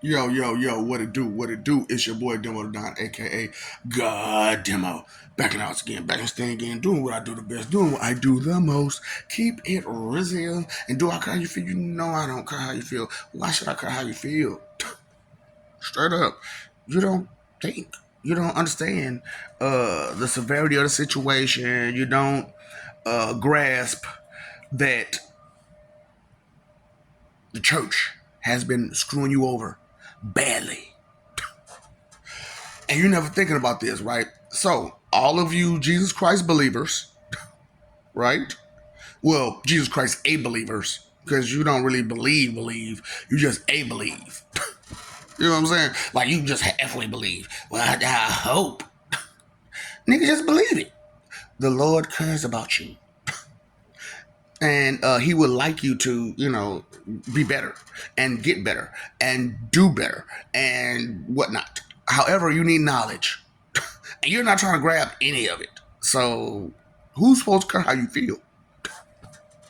Yo, what it do? What it do? It's your boy Demo Don, aka God Demo. Back in the house again, back in stand again, doing what I do the best, doing what I do the most. Keep it real. And do I care how you feel? You know I don't care how you feel. Why should I care how you feel? Straight up. You don't think. You don't understand the severity of the situation. You don't grasp that the church has been screwing you over badly. And you're never thinking about this, right? So, all of you Jesus Christ believers, right? Well, Jesus Christ a believers, because you don't really believe. You just a believe. You know what I'm saying? Like you just halfway believe. Well, I hope. Nigga, just believe it. The Lord cares about you. And he would like you to, be better and get better and do better and whatnot. However, you need knowledge. And you're not trying to grab any of it. So who's supposed to care how you feel?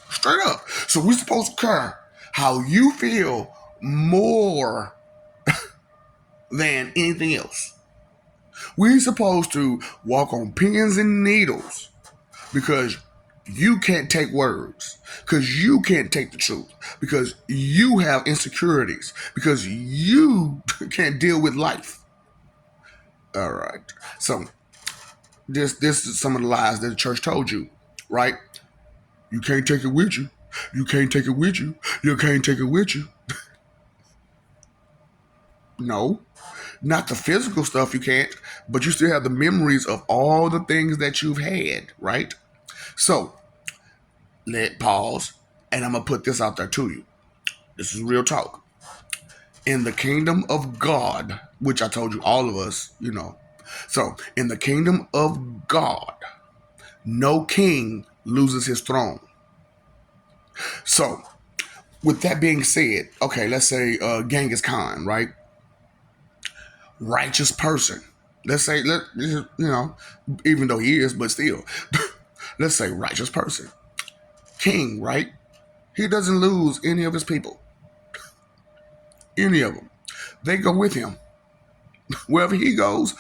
Straight up. So we're supposed to care how you feel more than anything else. We're supposed to walk on pins and needles because you can't take words, because you can't take the truth, because you have insecurities, because you can't deal with life. All right. So this is some of the lies that the church told you, right? You can't take it with you. You can't take it with you. You can't take it with you. No, not the physical stuff you can't, but you still have the memories of all the things that you've had, right? So, let pause, and I'm going to put this out there to you. This is real talk. In the kingdom of God, which I told you all of us, So, in the kingdom of God, no king loses his throne. So, with that being said, okay, let's say Genghis Khan, right? Righteous person. Let's say, even though he is, but still, let's say righteous person. King, right? He doesn't lose any of his people. Any of them. They go with him. Wherever he goes,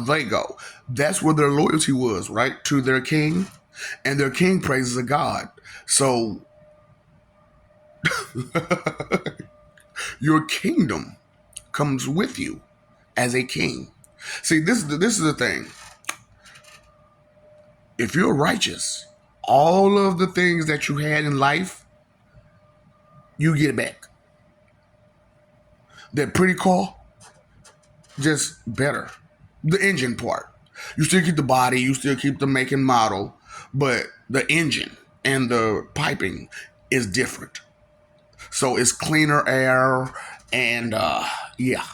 they go. That's where their loyalty was, right? To their king. And their king praises a God. So your kingdom comes with you as a king. See, this is the thing. If you're righteous, all of the things that you had in life, you get it back. That pretty car, just better. The engine part. You still keep the body, you still keep the make and model, but the engine and the piping is different. So it's cleaner air and yeah.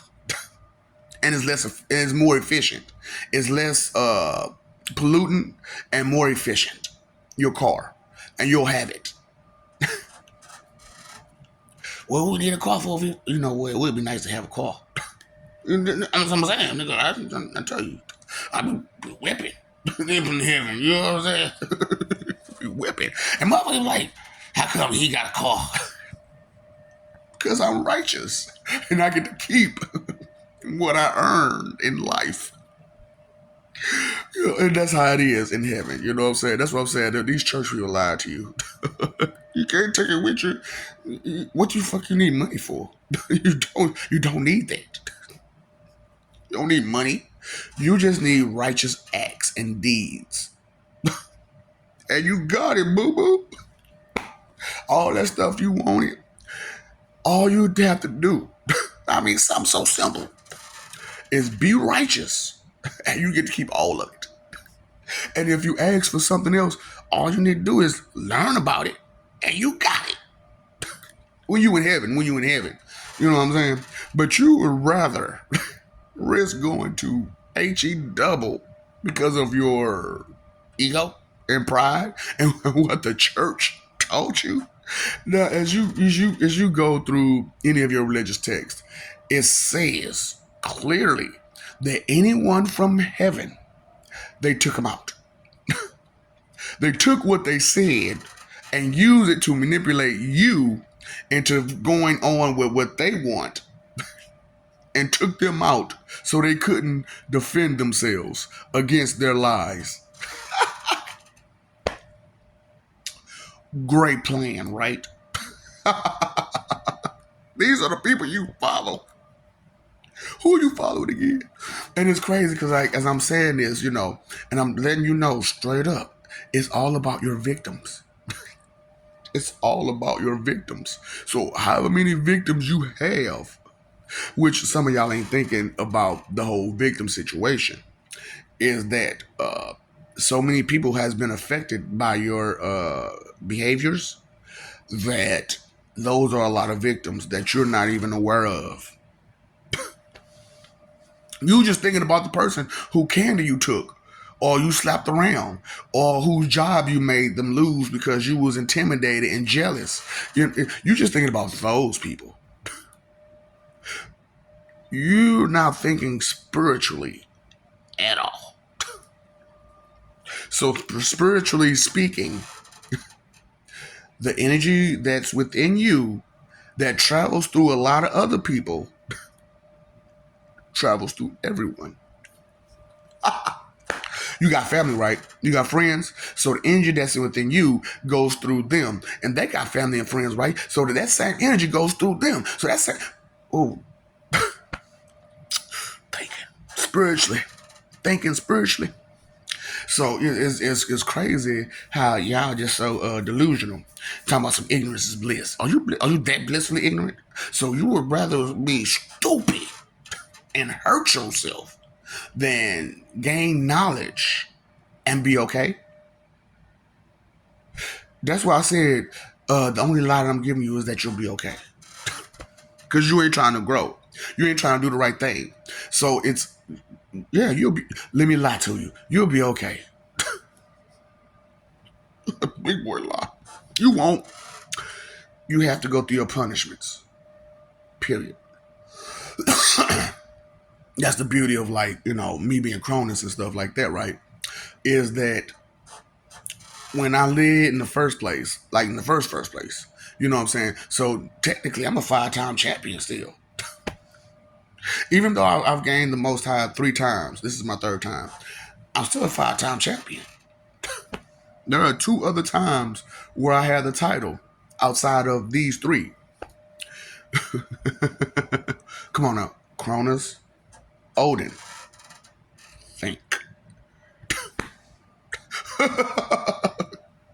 And it's more efficient. It's less pollutant and more efficient. Your car. And you'll have it. Well, we need a car for you. You know what? It would be nice to have a car. I'm saying, nigga, I tell you, I be whipping. They from heaven, you know what I'm saying? Be whipping. And motherfuckers like, how come he got a car? Because I'm righteous. And I get to keep what I earned in life. And that's how it is in heaven. You know what I'm saying? That's what I'm saying. These church people lie to you. You can't take it with you. What you fuck you need money for? You don't need that. You don't need money. You just need righteous acts and deeds. And you got it, boo-boo. All that stuff you wanted. All you have to do, I mean, something so simple, is be righteous. And you get to keep all of it. And if you ask for something else, all you need to do is learn about it. And you got it. When you in heaven. You know what I'm saying? But you would rather risk going to HE double because of your ego and pride and what the church taught you. Now, as you go through any of your religious texts, it says clearly that anyone from heaven, they took them out. They took what they said and used it to manipulate you into going on with what they want. and took them out so they couldn't defend themselves against their lies. Great plan, right? These are the people you follow. Who you following again? And it's crazy because, like, as I'm saying this, and I'm letting you know straight up, it's all about your victims. It's all about your victims. So, however many victims you have, which some of y'all ain't thinking about the whole victim situation, is that so many people has been affected by your behaviors that those are a lot of victims that you're not even aware of. You just thinking about the person who candy you took, or you slapped around, or whose job you made them lose because you was intimidated and jealous. You're just thinking about those people. You're not thinking spiritually at all. So spiritually speaking, the energy that's within you that travels through a lot of other people travels through everyone. You got family, right? You got friends. So the energy that's within you goes through them. And they got family and friends, right? So that same energy goes through them. So that's oh, thinking spiritually. So it's crazy how y'all just so delusional. Talking about some ignorance is bliss. Are you that blissfully ignorant? So you would rather be stupid and hurt yourself than gain knowledge and be okay? That's why I said the only lie that I'm giving you is that you'll be okay. Because you ain't trying to grow. You ain't trying to do the right thing. So you'll be, let me lie to you. You'll be okay. Big boy lie. You won't. You have to go through your punishments. Period. That's the beauty of, like, me being Cronus and stuff like that, right? Is that when I lived in the first place, like in the first place, you know what I'm saying? So technically I'm a 5-time champion still. Even though I've gained the most high 3 times, this is my 3rd time, I'm still a 5-time champion. There are 2 other times where I had the title outside of these 3. Come on now. Cronus, Odin. Think.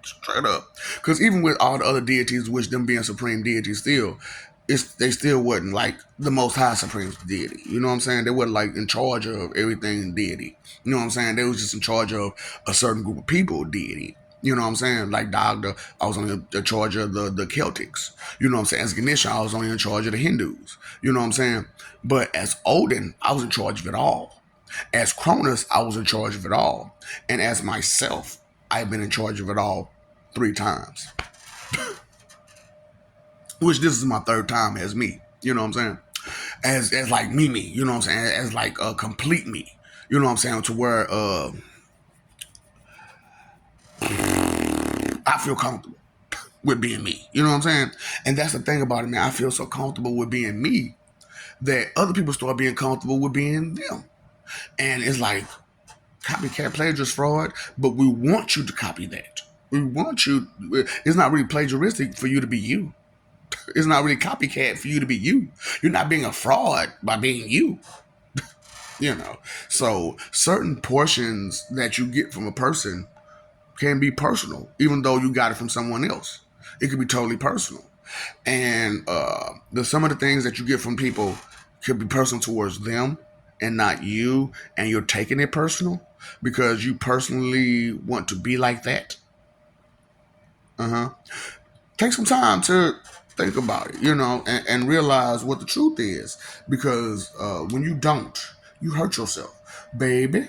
Straight up. Because even with all the other deities, which them being supreme deities still, they still wasn't like the most high supreme deity. You know what I'm saying? They weren't like in charge of everything deity. You know what I'm saying? They was just in charge of a certain group of people deity. You know what I'm saying? Like Dagda, I was only in charge of the Celtics. You know what I'm saying? As Ganesha, I was only in charge of the Hindus. You know what I'm saying? But as Odin, I was in charge of it all. As Cronus, I was in charge of it all. And as myself, I've been in charge of it all 3 times. Which this is my 3rd time as me. You know what I'm saying? As like me, you know what I'm saying? As like a complete me. You know what I'm saying? To where I feel comfortable with being me. You know what I'm saying? And that's the thing about it, man. I feel so comfortable with being me that other people start being comfortable with being them. And it's like copycat plagiarist fraud, but we want you to copy that. We want you. It's not really plagiaristic for you to be you. It's not really copycat for you to be you. You're not being a fraud by being you. So certain portions that you get from a person can be personal, even though you got it from someone else. It could be totally personal. And some of the things that you get from people could be personal towards them and not you, and you're taking it personal because you personally want to be like that. Take some time to think about it, and realize what the truth is. Because when you don't, you hurt yourself. Baby,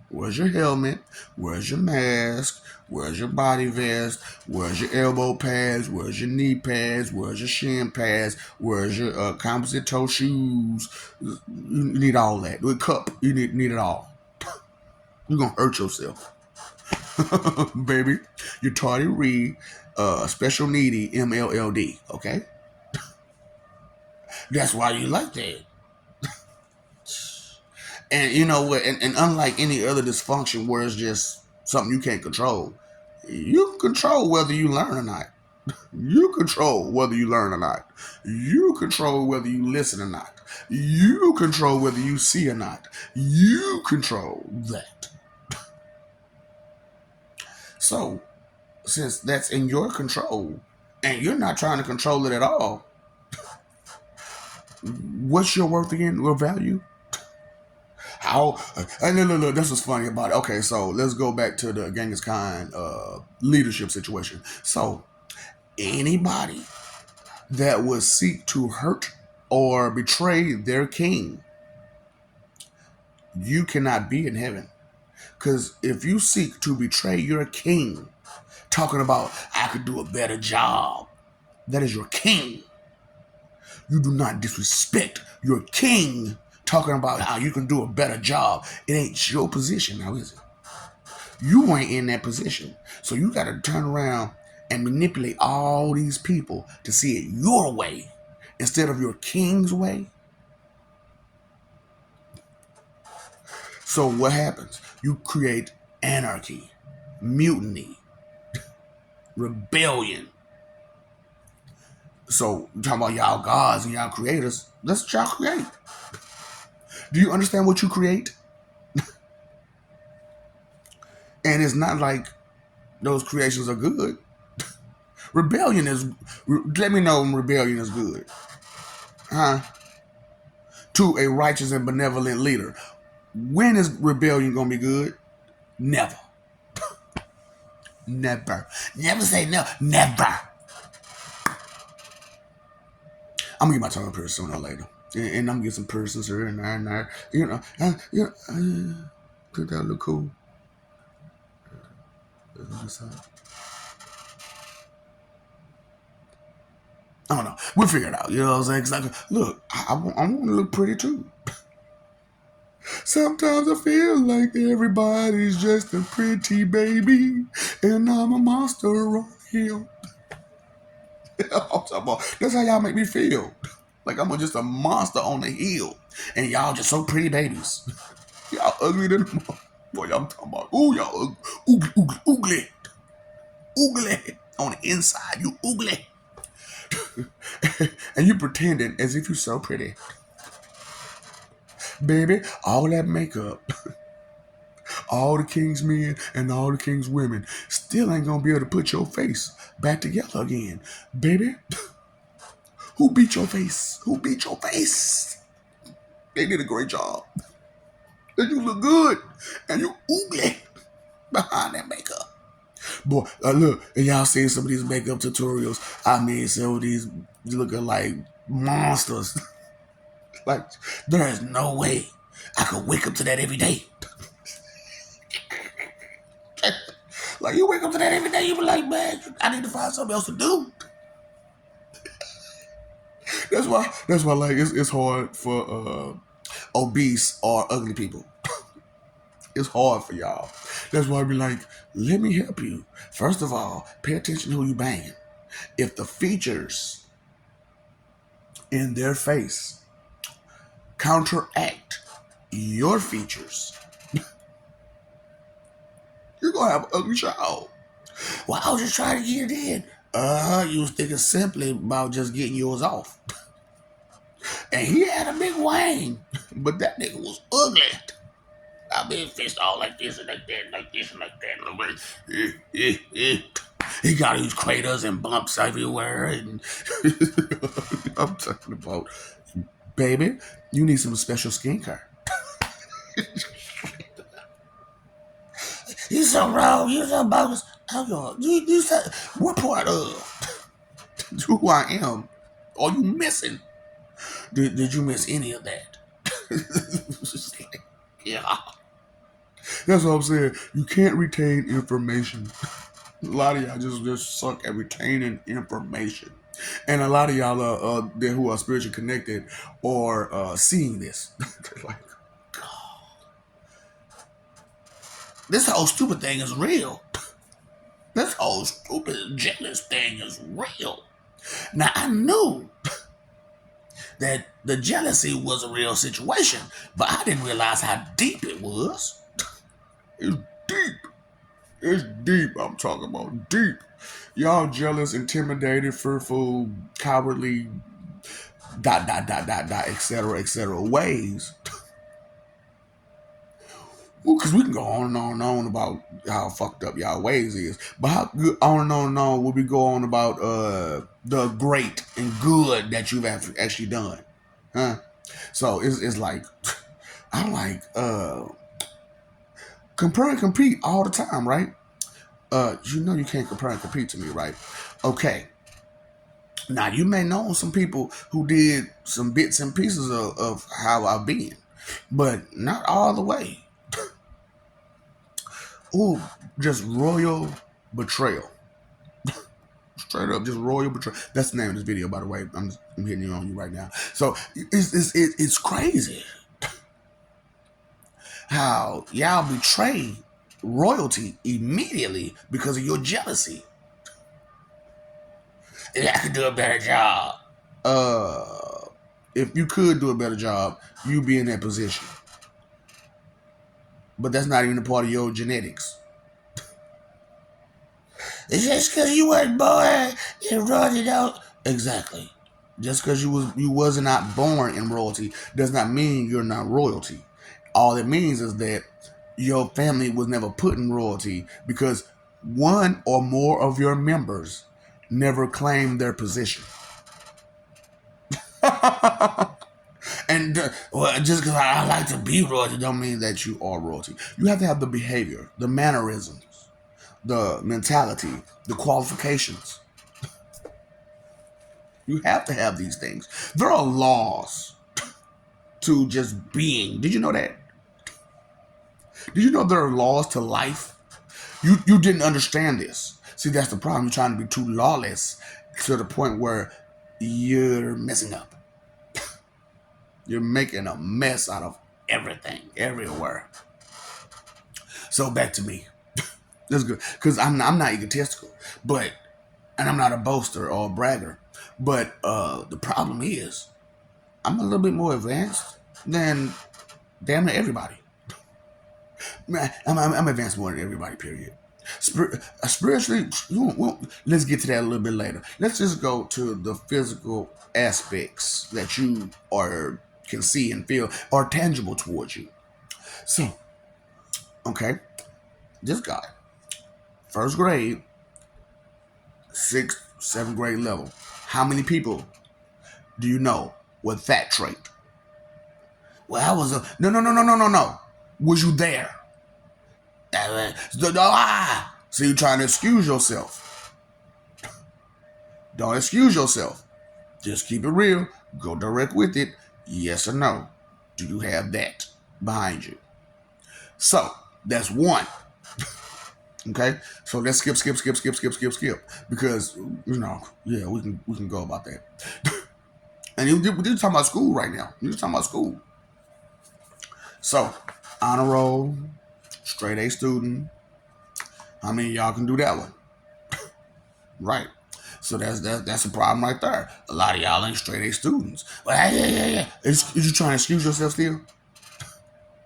where's your helmet? Where's your mask? Where's your body vest? Where's your elbow pads? Where's your knee pads? Where's your shin pads? Where's your composite toe shoes? You need all that. With cup, you need it all. You're going to hurt yourself. Baby, you're tardy read, special needy MLLD, okay? That's why you like that. And you know what? And unlike any other dysfunction where it's just something you can't control, you can control whether you learn or not. You control whether you learn or not. You control whether you listen or not. You control whether you see or not. You control that. So, since that's in your control and you're not trying to control it at all, what's your worth again? Your value? How? Look, this was funny about it. Okay, so let's go back to the Genghis Khan leadership situation. So, anybody that would seek to hurt or betray their king, you cannot be in heaven. Because if you seek to betray your king, talking about, I could do a better job, that is your king. You do not disrespect your king talking about how you can do a better job. It ain't your position now, is it? You ain't in that position. So you got to turn around and manipulate all these people to see it your way instead of your king's way. So what happens? You create anarchy, mutiny, rebellion. So you talking about y'all gods and y'all creators. That's what y'all create. Do you understand what you create? And it's not like those creations are good. Rebellion is. Let me know when rebellion is good. Huh? To a righteous and benevolent leader. When is rebellion gonna be good? Never. Never. Never say no. Never. I'm gonna get my tongue up here sooner or later, and I'm gonna get some persons here and there and there. Think that look cool. I don't know. We'll figure it out. You know what I'm saying? Cause look, I want to look pretty too. Sometimes I feel like everybody's just a pretty baby, and I'm a monster on hill. That's how y'all make me feel. Like I'm just a monster on the hill, and y'all just so pretty babies. Y'all ugly than boy. I'm talking about. Ooh, y'all oogly, oogly on the inside. You oogly, and you pretending as if you're so pretty, baby. All that makeup, all the king's men and all the king's women still ain't gonna be able to put your face back together again, baby. Who beat your face? Who beat your face? They did a great job. And you look good. And you oogly behind that makeup. Boy, look, and y'all seen some of these makeup tutorials. I mean, some of these looking like monsters. Like, there is no way I could wake up to that every day. Like, you wake up to that every day, you be like, man, I need to find something else to do. That's why like it's hard for obese or ugly people. It's hard for y'all. That's why I be like, let me help you. First of all, pay attention to who you banging. If the features in their face counteract your features, you're gonna have an ugly child. Well, I was just trying to get it in. You was thinking simply about just getting yours off. And he had a big wang, but that nigga was ugly. I mean, fist all like this and like that, like this and like that. He got these craters and bumps everywhere. And I'm talking about, baby, you need some special skincare. You so wrong. You so bogus. You said, what part of who I am are you missing? Did you miss any of that? Yeah. That's what I'm saying. You can't retain information. A lot of y'all just suck at retaining information. And a lot of y'all who are spiritually connected or seeing this. They're like, God, this whole stupid thing is real. This whole stupid jealous thing is real. Now I knew that the jealousy was a real situation, but I didn't realize how deep it was. It's deep. It's deep. I'm talking about deep. Y'all jealous, intimidated, fearful, cowardly, etc. ways. Well, because we can go on and on and on about how fucked up y'all ways is, but how good on and on will we go on about the great and good that you've actually done, huh? So it's like I like compare and compete all the time, right? You know you can't compare and compete to me, right? Okay. Now you may know some people who did some bits and pieces of how I've been, but not all the way. Ooh, just royal betrayal. Straight up, just royal betrayal. That's the name of this video, by the way. I'm hitting you on you right now. So it's crazy how y'all betray royalty immediately because of your jealousy. I could do a better job. If you could do a better job, you'd be in that position. But that's not even a part of your genetics. It's just because you weren't born in royalty, don't. Exactly. Just because you wasn't not born in royalty does not mean you're not royalty. All it means is that your family was never put in royalty because one or more of your members never claimed their position. And well, just because I like to be royalty don't mean that you are royalty. You have to have the behavior, the mannerisms, the mentality, the qualifications. You have to have these things. There are laws to just being. Did you know that? Did you know there are laws to life? You didn't understand this. See, that's the problem. You're trying to be too lawless to the point where you're messing up. You're making a mess out of everything, everywhere. So back to me. That's good. Because I'm not egotistical, and I'm not a boaster or a bragger. But the problem is, I'm a little bit more advanced than damn near everybody. I'm advanced more than everybody, period. Spiritually, let's get to that a little bit later. Let's just go to the physical aspects that you can see and feel are tangible towards you. So, okay, this guy, first grade, sixth, seventh grade level. How many people do you know with that trait? Well, I was no. Was you there? So you're trying to excuse yourself. Don't excuse yourself. Just keep it real. Go direct with it. Yes or no. Do you have that behind you? So that's one. Okay. So let's skip. Because yeah, we can go about that. And we're talking about school right now. You're talking about school. So honor roll, straight A student. How many of y'all can do that one? Right. So that's a problem right there. A lot of y'all ain't straight A students. But yeah. Is you trying to excuse yourself still?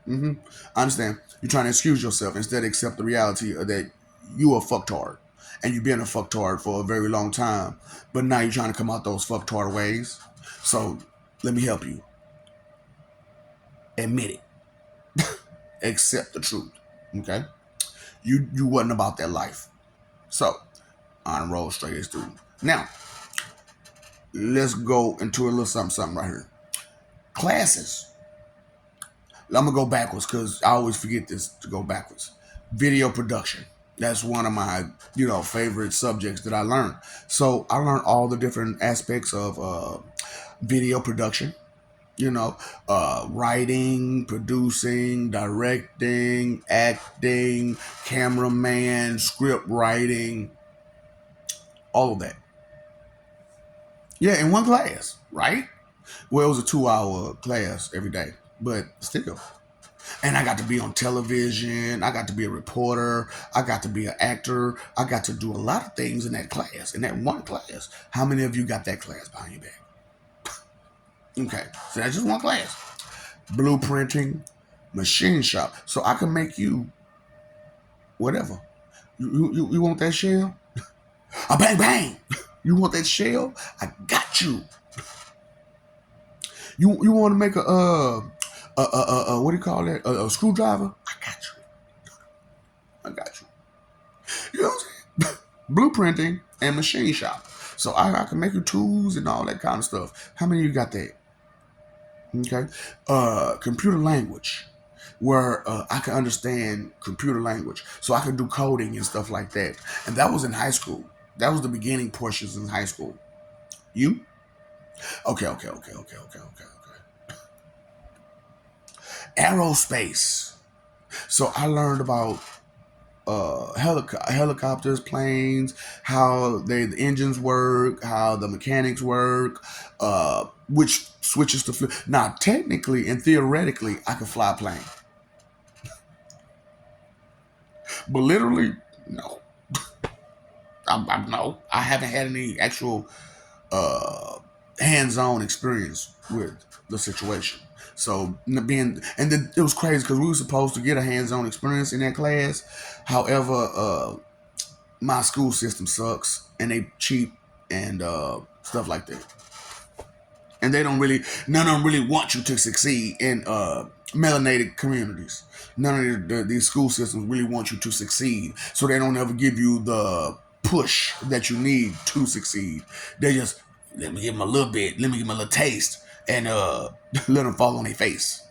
Mm-hmm. I understand. You're trying to excuse yourself instead of accept the reality of that you are fucktard. And you've been a fucktard for a very long time. But now you're trying to come out those fucktard ways. So let me help you. Admit it. Accept the truth. Okay? You wasn't about that life. So, honor roll, straight A student. Now, let's go into a little something right here. Classes. I'm gonna go backwards because I always forget this to go backwards. Video production. That's one of my favorite subjects that I learned. So I learned all the different aspects of video production. Writing, producing, directing, acting, cameraman, script writing, all of that. Yeah, in one class, right? Well, it was a 2-hour class every day, but still. And I got to be on television. I got to be a reporter. I got to be an actor. I got to do a lot of things in that class, in that one class. How many of you got that class behind your back? Okay, so that's just one class. Blueprinting, machine shop. So I can make you whatever. You want that shell? A bang bang. You want that shell? I got you. You want to make what do you call that? A screwdriver? I got you. I got you. You know what I'm saying? Blueprinting and machine shop. So I can make you tools and all that kind of stuff. How many of you got that? Okay. Computer language, where I can understand computer language. So I can do coding and stuff like that. And that was in high school. That was the beginning portions in high school. You? Okay. Aerospace. So I learned about helicopters, planes, how the engines work, how the mechanics work, which switches to flip. Now, technically and theoretically, I can fly a plane, but literally, no. No, I haven't had any actual uh, hands-on experience with the situation. So it was crazy because we were supposed to get a hands-on experience in that class. However, my school system sucks and they cheap and stuff like that. And none of them really want you to succeed in melanated communities. None of these school systems really want you to succeed. So they don't ever give you the push that you need to succeed. They just, let me give them a little bit, let me give them a little taste and let them fall on their face.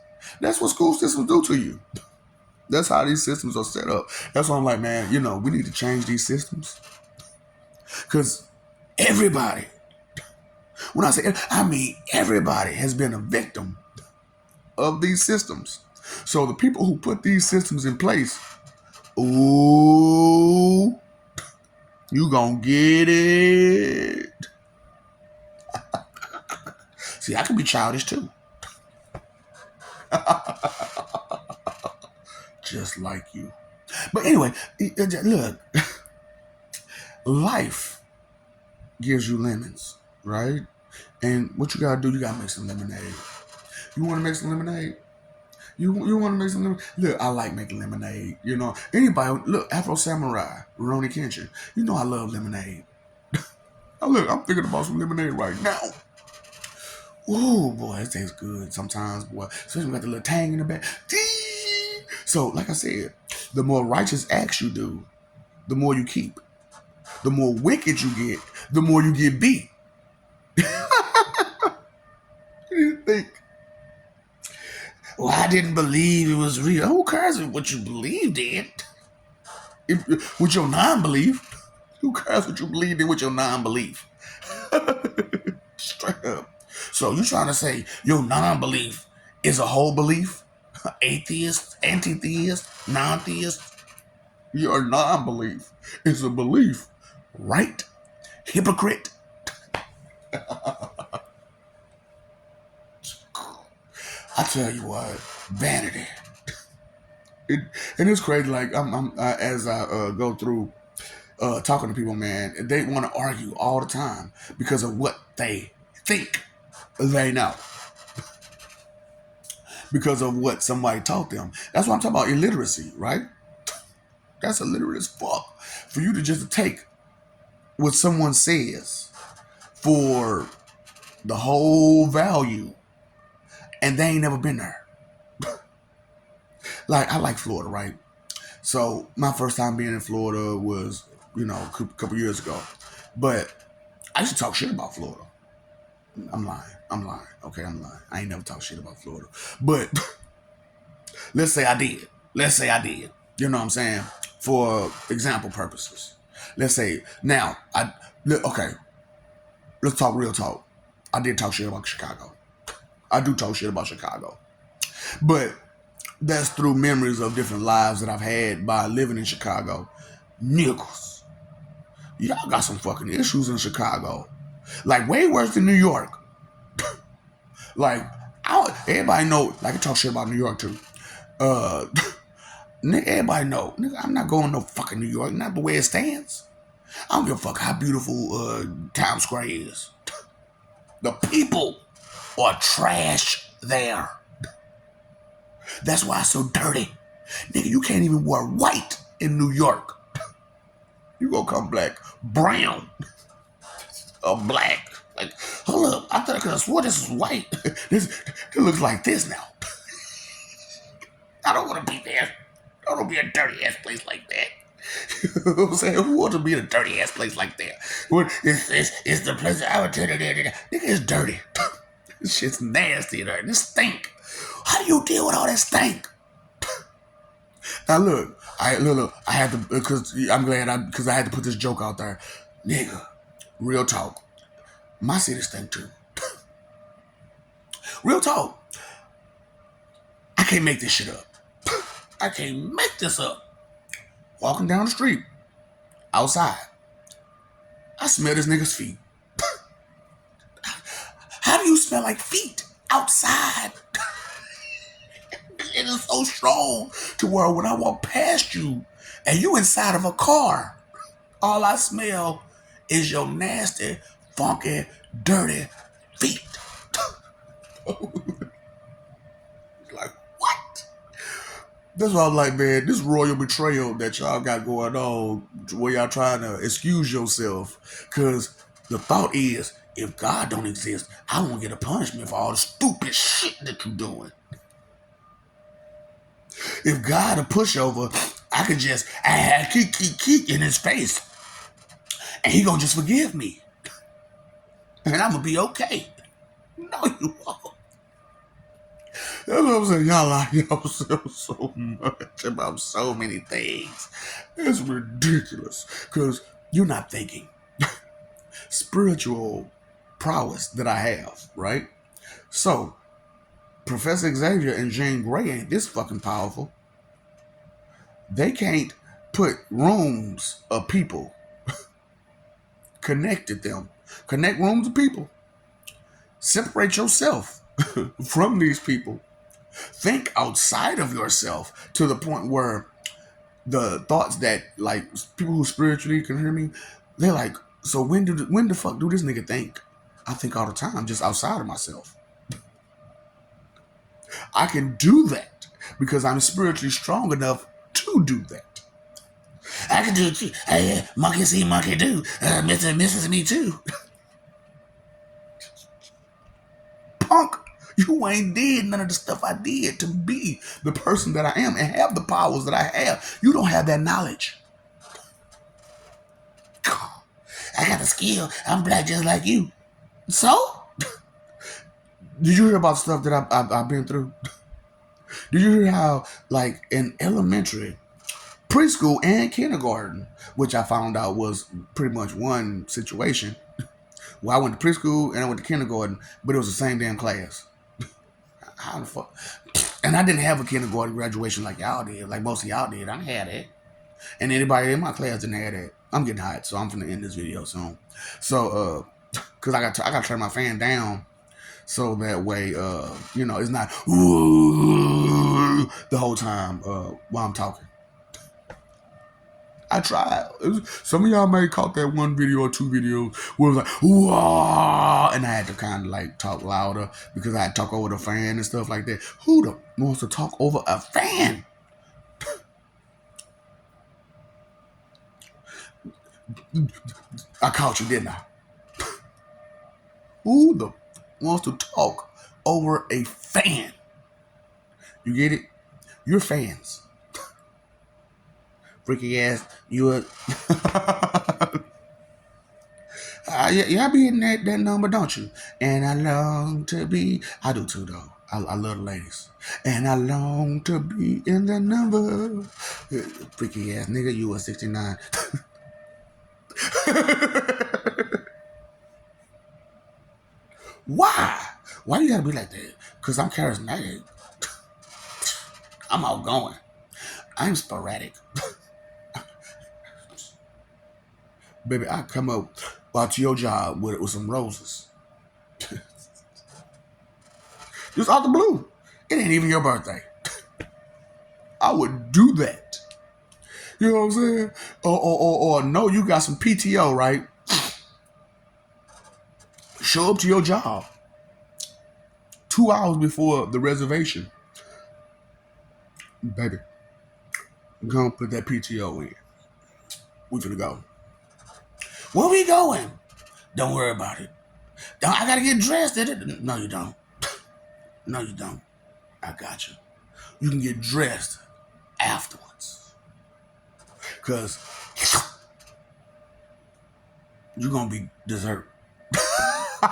That's what school systems do to you. That's how these systems are set up. That's why I'm like, man, we need to change these systems. Because everybody, when I say, I mean everybody has been a victim of these systems. So the people who put these systems in place, ooh, you gonna get it. See, I can be childish too. Just like you. But anyway, look, life gives you lemons, right? And what you gotta do, you gotta make some lemonade. You wanna make some lemonade? You want to make some lemonade? Look, I like making lemonade. Anybody, look, Afro Samurai, Rurouni Kenshin. I love lemonade. Look, I'm thinking about some lemonade right now. Ooh, boy, it tastes good sometimes, boy. Especially when you got the little tang in the back. So, like I said, the more righteous acts you do, the more you keep. The more wicked you get, the more you get beat. You think? Well, I didn't believe it was real. Who cares what you believed in? With your non-belief. Who cares what you believed in with your non-belief? Straight up. So you trying to say your non-belief is a whole belief? Atheist, anti-theist, non-theist? Your non-belief is a belief, right? Hypocrite. I tell you what, vanity. And it's crazy. Like as I go through talking to people, man, they want to argue all the time because of what they think they know, because of what somebody taught them. That's what I'm talking about. Illiteracy, right? That's illiterate as fuck. For you to just take what someone says for the whole value, and they ain't never been there. Like, I like Florida, right? So my first time being in Florida was, a couple years ago. But I used to talk shit about Florida. I'm lying. Okay, I'm lying. I ain't never talked shit about Florida. But let's say I did. You know what I'm saying? For example purposes. Let's say, now, okay, let's talk real talk. I did talk shit about Chicago. I do talk shit about Chicago. But that's through memories of different lives that I've had by living in Chicago. Niggas, y'all got some fucking issues in Chicago. Like, way worse than New York. Like, everybody know, like, I talk shit about New York too. Nigga, everybody know, nigga, I'm not going no fucking New York, not the way it stands. I don't give a fuck how beautiful Times Square is. The people or trash there. That's why it's so dirty. Nigga, you can't even wear white in New York. You gonna come black, brown, or black. Like, hold up, I thought I could have swore this is white. It looks like this now. I don't want to be there. I don't want to be a dirty ass place like that. You know what I'm saying? Who wants to be in a dirty ass place like that? It's the place I would tell you that. Nigga, it's dirty. This shit's nasty in there. This stink. How do you deal with all that stink? Now look, I had to, because I'm glad because I had to put this joke out there. Nigga, real talk. My city stink too. Real talk. I can't make this shit up. I can't make this up. Walking down the street, outside, I smell this nigga's feet. How do you smell like feet outside? It is so strong to where when I walk past you and you inside of a car, all I smell is your nasty, funky, dirty feet. Like, what? That's why I'm like, man, this royal betrayal that y'all got going on, where y'all trying to excuse yourself. Because the thought is, if God don't exist, I won't get a punishment for all the stupid shit that you're doing. If God a pushover, I could just keep in his face. And he gonna just forgive me. And I'm gonna be okay. No, you won't. That's what I'm saying. Y'all so much about so many things. It's ridiculous. Because you're not thinking. Spiritual prowess that I have, right? So, Professor Xavier and Jean Grey ain't this fucking powerful. They can't put rooms of people, connect rooms of people. Separate yourself from these people. Think outside of yourself to the point where the thoughts that, like, people who spiritually can hear me, they're like, so when the fuck do this nigga think? I think all the time, just outside of myself. I can do that because I'm spiritually strong enough to do that. I can do it too. Monkey see, monkey do. Mr. and Mrs. Me too. Punk, you ain't did none of the stuff I did to be the person that I am and have the powers that I have. You don't have that knowledge. I got the skill. I'm black just like you. So? Did you hear about stuff that I've been through? Did you hear how, like, in elementary, preschool, and kindergarten, which I found out was pretty much one situation. Well, I went to preschool and I went to kindergarten, but it was the same damn class. How the fuck? And I didn't have a kindergarten graduation like y'all did, like most of y'all did. I had it. And anybody in my class didn't have that. I'm getting hot, so I'm finna end this video soon. So, cause I got to turn my fan down so that way, it's not the whole time while I'm talking. I tried. Some of y'all may have caught that one video or two videos where it was like, whoa, and I had to kind of like talk louder because I had to talk over the fan and stuff like that. Who the wants to talk over a fan? I caught you, didn't I? Who the wants to talk over a fan? You get it? You're fans. Freaky ass, you a... y'all be in that number, don't you? And I long to be... I do too, though. I love the ladies. And I long to be in the number. Freaky ass nigga, you a 69. Why? Why you gotta be like that? Because I'm charismatic. I'm outgoing. I'm sporadic. Baby, I come up to your job with some roses. Just out the blue. It ain't even your birthday. I would do that. You know what I'm saying? Or no, you got some PTO, right? Show up to your job. 2 hours before the reservation, baby, gonna put that PTO in. We finna go. Where we going? Don't worry about it. I gotta get dressed. No, you don't. No, you don't. I got you. You can get dressed afterwards. Because you're going to be dessert. I'm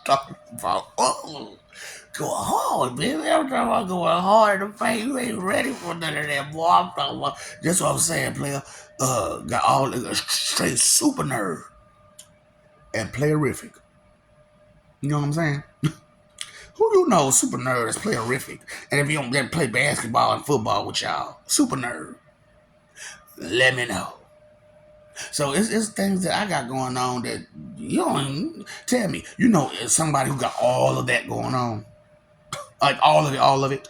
talking about, go hard, baby. I'm talking about going hard in the face. You ain't ready for none of that, boy. I'm talking about, that's what I'm saying, player. Got all straight super nerd and playerific. You know what I'm saying? Who you know super nerd is playerific? And if you don't play basketball and football with y'all, super nerd, let me know. So it's things that I got going on that you don't even tell me. You know, somebody who got all of that going on, like all of it.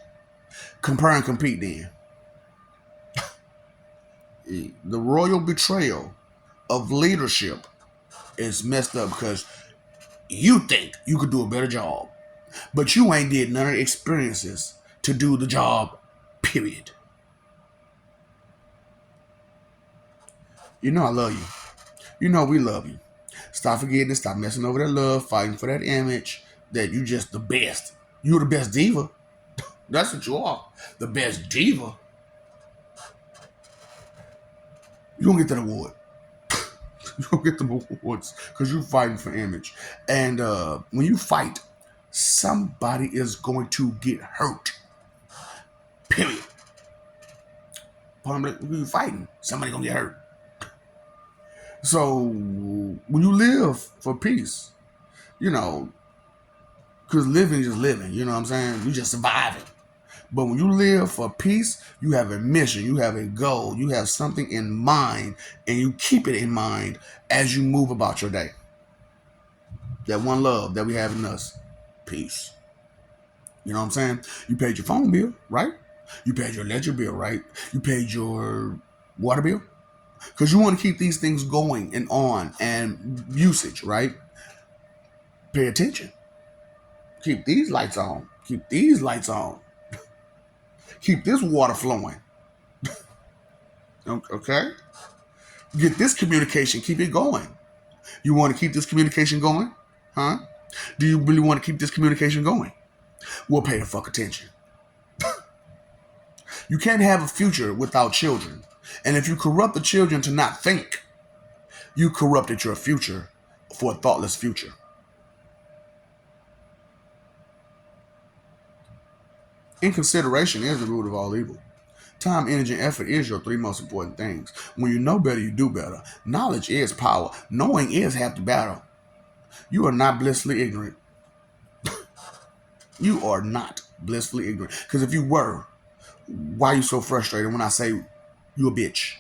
Compare and compete. Then the royal betrayal of leadership is messed up because you think you could do a better job, but you ain't did none of the experiences to do the job. Period. You know I love you. You know we love you. Stop forgetting it. Stop messing over that love, fighting for that image that you just the best. You're the best diva. That's what you are. The best diva. You don't get that award. You don't get the awards because you're fighting for image. And when you fight, somebody is going to get hurt. Period. When you're fighting, somebody gonna get hurt. So when you live for peace, you know, because living is just living, you know what I'm saying? You just surviving. But when you live for peace, you have a mission, you have a goal, you have something in mind, and you keep it in mind as you move about your day. That one love that we have in us, peace. You know what I'm saying? You paid your phone bill, right? You paid your electric bill, right? You paid your water bill. Because you want to keep these things going and on and usage, right? Pay attention. Keep these lights on. Keep these lights on. Keep this water flowing. Okay? Get this communication. Keep it going. You want to keep this communication going? Huh? Do you really want to keep this communication going? We'll pay the fuck attention. You can't have a future without children. And if you corrupt the children to not think, you corrupted your future for a thoughtless future. Inconsideration is the root of all evil. Time, energy, and effort is your three most important things. When you know better, you do better. Knowledge is power. Knowing is half the battle. You are not blissfully ignorant. You are not blissfully ignorant. Because if you were, why are you so frustrated when I say you a bitch?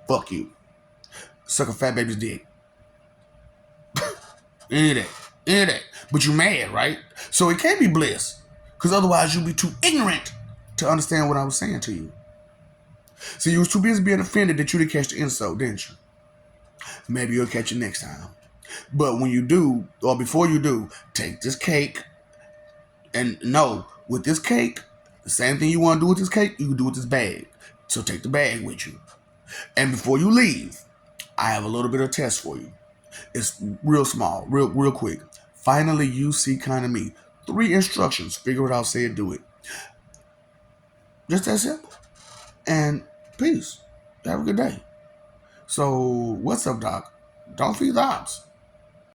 Fuck you. Suck a fat baby's dick. Any of that. Any of that. But you mad, right? So it can't be bliss. Because otherwise you'd be too ignorant to understand what I was saying to you. So you was too busy being offended that you didn't catch the insult, didn't you? Maybe you'll catch it next time. But when you do, or before you do, take this cake and know, with this cake, the same thing you want to do with this cake, you can do with this bag. So take the bag with you. And before you leave, I have a little bit of test for you. It's real small, real quick. Finally, you see kind of me. 3 instructions. Figure it out, say it, do it. Just that simple. And peace. Have a good day. So, what's up, Doc? Don't feed the ops.